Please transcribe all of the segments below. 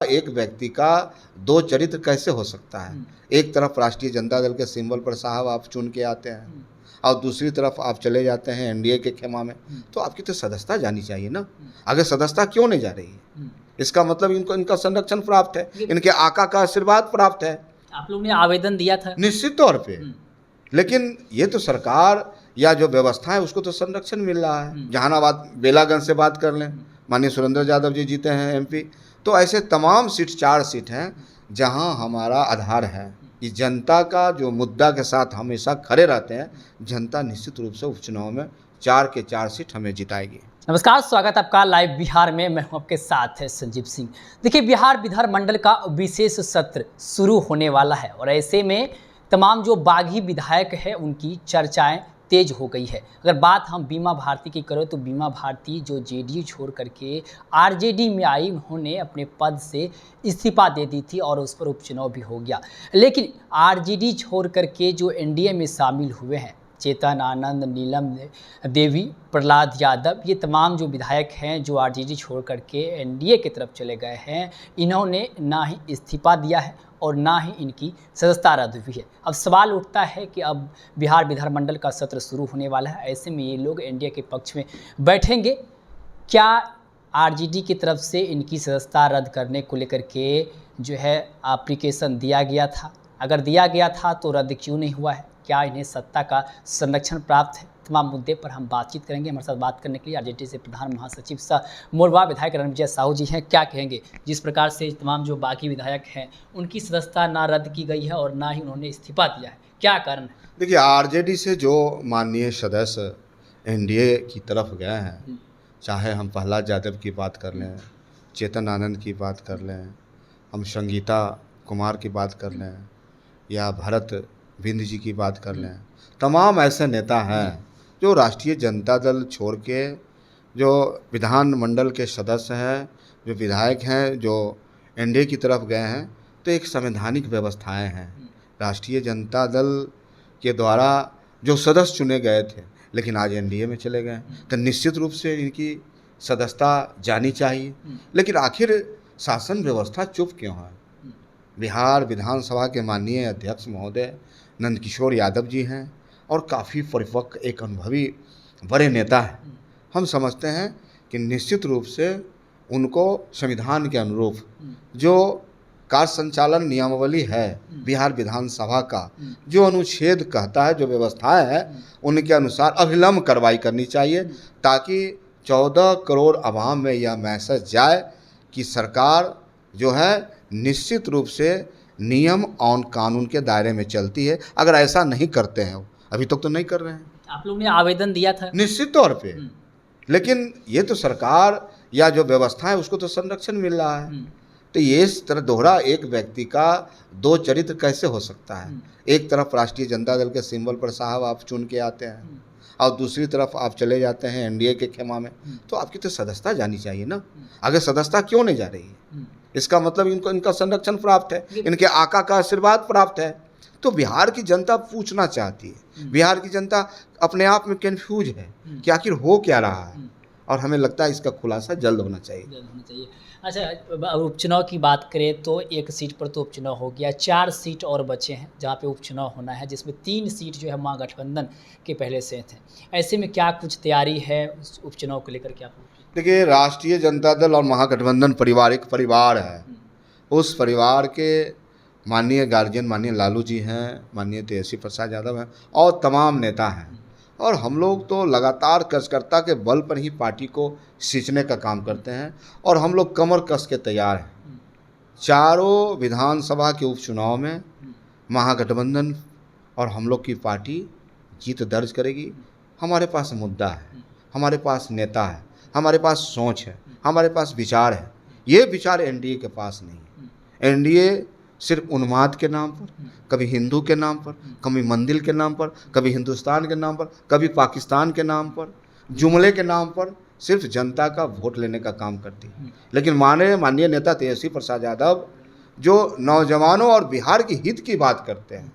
एक व्यक्ति का दो चरित्र कैसे हो सकता है? एक तरफ राष्ट्रीय जनता दल के सिंबल पर साहब आप चुन के आते हैं और दूसरी तरफ आप चले जाते हैं एनडीए के खेमा में, तो आपकी तो सदस्यता जानी चाहिए ना। आगे सदस्यता क्यों नहीं जा रही है? इसका मतलब इनको इनका संरक्षण प्राप्त है, इनके आका का आशीर्वाद प्राप्त है। आप लोग ने आवेदन दिया था निश्चित तौर पे, लेकिन ये तो सरकार या जो व्यवस्था है उसको तो संरक्षण मिल रहा है। जहानाबाद बेलागंज से बात कर लें, माननीय सुरेंद्र यादव जी जीते हैं एमपी, तो ऐसे तमाम सीट 4 सीट हैं जहां हमारा आधार है कि जनता का जो मुद्दा के साथ हमेशा खड़े रहते हैं, जनता निश्चित रूप से उपचुनाव में 4 के 4 सीट हमें जिताएगी। नमस्कार, स्वागत है आपका लाइव बिहार में। मैं हूं आपके साथ है संजीव सिंह। देखिए, बिहार विधानमंडल का विशेष सत्र शुरू होने वाला है और ऐसे में तमाम जो बागी विधायक है उनकी चर्चाएं तेज हो गई है। अगर बात हम बीमा भारती की करें तो बीमा भारती जो जेडीयू छोड़ करके आरजेडी में आई, उन्होंने अपने पद से इस्तीफा दे दी थी और उस पर उपचुनाव भी हो गया। लेकिन आरजेडी छोड़ करके जो एनडीए में शामिल हुए हैं, चेतन आनंद, नीलम देवी, प्रहलाद यादव, ये तमाम जो विधायक हैं जो आरजेडी छोड़ करके एनडीए की तरफ चले गए हैं, इन्होंने ना ही इस्तीफा दिया है और ना ही इनकी सदस्यता रद्द हुई है। अब सवाल उठता है कि अब बिहार विधानमंडल का सत्र शुरू होने वाला है, ऐसे में ये लोग एनडीए के पक्ष में बैठेंगे। क्या आरजेडी की तरफ से इनकी सदस्यता रद्द करने को लेकर के जो है एप्लीकेशन दिया गया था? अगर दिया गया था तो रद्द क्यों नहीं हुआ है? क्या इन्हें सत्ता का संरक्षण प्राप्त है? तमाम मुद्दे पर हम बातचीत करेंगे। हमारे साथ बात करने के लिए आरजेडी से प्रधान महासचिव सह मोरवा विधायक रणविजय साहू जी हैं। क्या कहेंगे जिस प्रकार से तमाम जो बाकी विधायक हैं उनकी सदस्यता ना रद्द की गई है और ना ही उन्होंने इस्तीफा दिया है, क्या कारण है? देखिए, आरजेडी से जो माननीय सदस्य एनडीए की तरफ गए हैं, चाहे हम प्रहलाद यादव की बात कर लें, चेतन आनंद की बात कर लें, हम संगीता कुमार की बात कर लें या भरत बिंद जी की बात कर लें, तमाम ऐसे नेता हैं जो राष्ट्रीय जनता दल छोड़ के जो विधानमंडल के सदस्य हैं, जो विधायक हैं, जो एनडीए की तरफ गए हैं। तो एक संवैधानिक व्यवस्थाएं हैं। राष्ट्रीय जनता दल के द्वारा जो सदस्य चुने गए थे लेकिन आज एनडीए में चले गए, तो निश्चित रूप से इनकी सदस्यता जानी चाहिए। लेकिन आखिर शासन व्यवस्था चुप क्यों है? बिहार विधानसभा के माननीय अध्यक्ष महोदय नंदकिशोर यादव जी हैं और काफ़ी परिपक्व, एक अनुभवी बड़े नेता हैं। हम समझते हैं कि निश्चित रूप से उनको संविधान के अनुरूप जो कार्य संचालन नियमावली है बिहार विधानसभा का, जो अनुच्छेद कहता है, जो व्यवस्थाएं हैं, उनके अनुसार अविलंब कार्रवाई करनी चाहिए, ताकि 14 करोड़ आवाम में यह मैसेज जाए कि सरकार जो है निश्चित रूप से नियम और कानून के दायरे में चलती है। अगर ऐसा नहीं करते हैं, अभी तक तो नहीं कर रहे हैं। आप लोग ने आवेदन दिया था निश्चित तौर पे, लेकिन ये तो सरकार या जो व्यवस्था है उसको तो संरक्षण मिल रहा है। तो ये इस तरह दोहरा एक व्यक्ति का दो चरित्र कैसे हो सकता है? एक तरफ राष्ट्रीय जनता दल के सिंबल पर साहब आप चुन के आते हैं और दूसरी तरफ आप चले जाते हैं एनडीए के खेमा में, तो आपकी तो सदस्यता जानी चाहिए ना। आगे सदस्यता क्यों नहीं जा रही है? इसका मतलब इनको इनका संरक्षण प्राप्त है, इनके आका का आशीर्वाद प्राप्त है। तो बिहार की जनता पूछना चाहती है, बिहार की जनता अपने आप में कंफ्यूज है कि आखिर हो क्या रहा है, और हमें लगता है इसका खुलासा जल्द होना चाहिए। अच्छा, उपचुनाव की बात करें तो एक सीट पर तो उपचुनाव हो गया, 4 सीट और बचे हैं जहां पे उपचुनाव होना है, जिसमें 3 सीट जो है महागठबंधन के पहले से थे। ऐसे में क्या कुछ तैयारी है उस उपचुनाव को लेकर? क्या देखिए, राष्ट्रीय जनता दल और महागठबंधन पारिवारिक परिवार है। उस परिवार के माननीय गार्जियन माननीय लालू जी हैं, माननीय तेजस्वी प्रसाद यादव हैं और तमाम नेता हैं, और हम लोग तो लगातार कार्यकर्ता के बल पर ही पार्टी को सींचने का काम करते हैं और हम लोग कमर कस के तैयार हैं। चारों विधानसभा के उपचुनाव में महागठबंधन और हम लोग की पार्टी जीत दर्ज करेगी। हमारे पास मुद्दा है, हमारे पास नेता है, हमारे पास सोच है, हमारे पास विचार है। ये विचार एनडीए के पास नहीं है। एनडीए सिर्फ उन्माद के नाम पर, कभी हिंदू के नाम पर, कभी मंदिर के नाम पर, कभी हिंदुस्तान के नाम पर, कभी पाकिस्तान के नाम पर, जुमले के नाम पर सिर्फ जनता का वोट लेने का काम करती है। लेकिन माननीय नेता तेजस्वी प्रसाद यादव जो नौजवानों और बिहार की हित की बात करते हैं,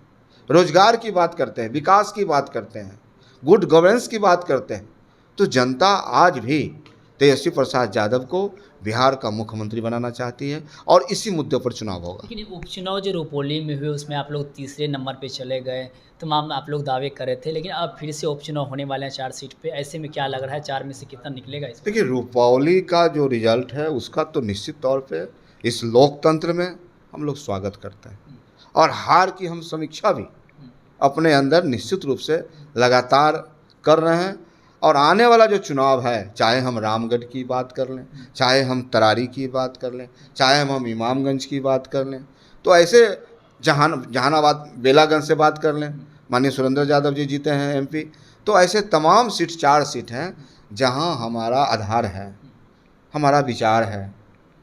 रोजगार की बात करते हैं, विकास की बात करते हैं, गुड गवर्नेंस की बात करते हैं, तो जनता आज भी तेजस्वी प्रसाद यादव को बिहार का मुख्यमंत्री बनाना चाहती है और इसी मुद्दे पर चुनाव होगा। लेकिन उपचुनाव जो रुपौली में हुए उसमें आप लोग तीसरे नंबर पे चले गए, तमाम आप लोग दावे कर रहे थे, लेकिन अब फिर से उपचुनाव होने वाले हैं 4 सीट पे, ऐसे में क्या लग रहा है 4 में से कितना निकलेगा इसमें? देखिए, रुपौली का जो रिजल्ट है उसका तो निश्चित तौर पे इस लोकतंत्र में हम लोग स्वागत करते हैं और हार की हम समीक्षा भी अपने अंदर निश्चित रूप से लगातार कर रहे हैं। और आने वाला जो चुनाव है, चाहे हम रामगढ़ की बात कर लें, चाहे हम तरारी की बात कर लें, चाहे हम इमामगंज की बात कर लें, तो ऐसे जहानाबाद बेलागंज से बात कर लें, माननीय सुरेंद्र यादव जी जीते हैं एमपी, तो ऐसे तमाम सीट 4 सीट हैं जहां हमारा आधार है, हमारा विचार है,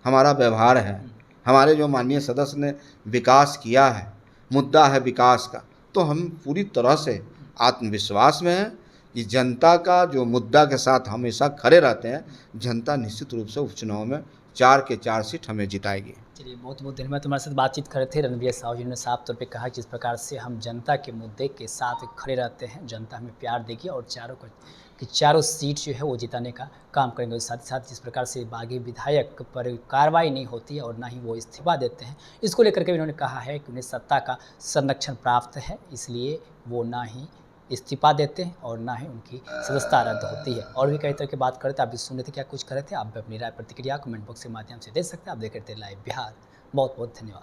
हमारा व्यवहार है, हमारे जो माननीय सदस्य ने विकास किया है, मुद्दा है विकास का, तो हम पूरी तरह से आत्मविश्वास में हैं कि जनता का जो मुद्दा के साथ हमेशा खड़े रहते हैं, जनता निश्चित रूप से उपचुनाव में 4 के 4 सीट हमें जिताएगी। चलिए, बहुत बहुत धन्यवाद। तुम्हारे साथ बातचीत कर रहे थे रणवीर साहू, जिन्होंने साफ तौर पे कहा जिस प्रकार से हम जनता के मुद्दे के साथ खड़े रहते हैं, जनता हमें प्यार देगी और चारों सीट जो है वो जिताने का काम करेंगे। और साथ ही साथ जिस प्रकार से बागी विधायक पर कार्रवाई नहीं होती है और ना ही वो इस्तीफा देते हैं, इसको लेकर के इन्होंने कहा है कि उन्हें सत्ता का संरक्षण प्राप्त है, इसलिए वो ना ही इस्तीफा देते हैं और ना ही उनकी सदस्यता रद्द होती है। और भी कई तरह की बात करते, आप भी सुन रहे थे क्या कुछ कर रहे थे, आप भी अपनी राय प्रतिक्रिया कमेंट बॉक्स के माध्यम से दे सकते हैं। आप देख रहे थे लाइव बिहार। बहुत बहुत धन्यवाद।